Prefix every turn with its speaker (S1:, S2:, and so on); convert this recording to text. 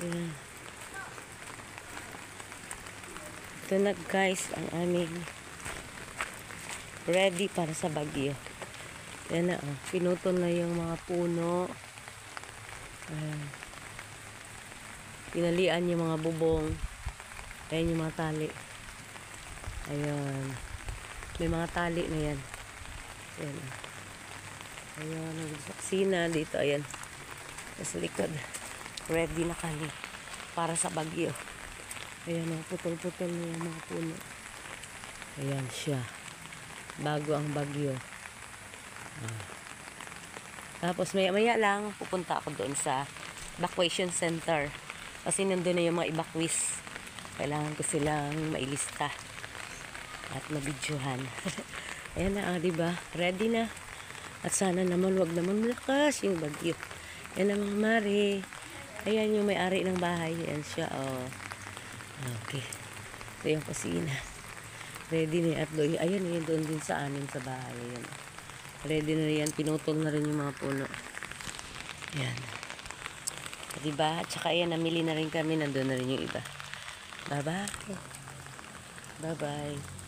S1: Ayan. Ito na guys ang aming ready para sa bagyo. Ayan na, oh. Pinutol na yung mga puno. Ayan. Pinalian yung mga bubong. Ayan yung mga tali. Ayan. May mga tali na yan. Ayan. Ayan. Ang saksina dito. Ayan. Sa likod. Ready na kami para sa bagyo. Ayan. Putol-putol na yung mga puno. Ayan siya. Bago ang bagyo. Tapos maya-maya lang pupunta ako doon sa evacuation center. Kasi nandun na yung mga evacuees. Kailangan ko silang mailista at mabidyohan. Ayan na, diba? Ready na. At sana naman wag naman malakas yung bagyo. Ayan na mga mare. Ayan yung may-ari ng bahay. Ayan siya, oh. Okay. Ito yung kusina. Ready na at doon. Ayan yun doon din sa amin sa bahay. Ayan. Ready na yan. Pinutol na rin yung mga puno. Ayan. Diba? At saka ayan, namili na rin kami. Nandun na rin yung iba. Bye-bye. Bye-bye.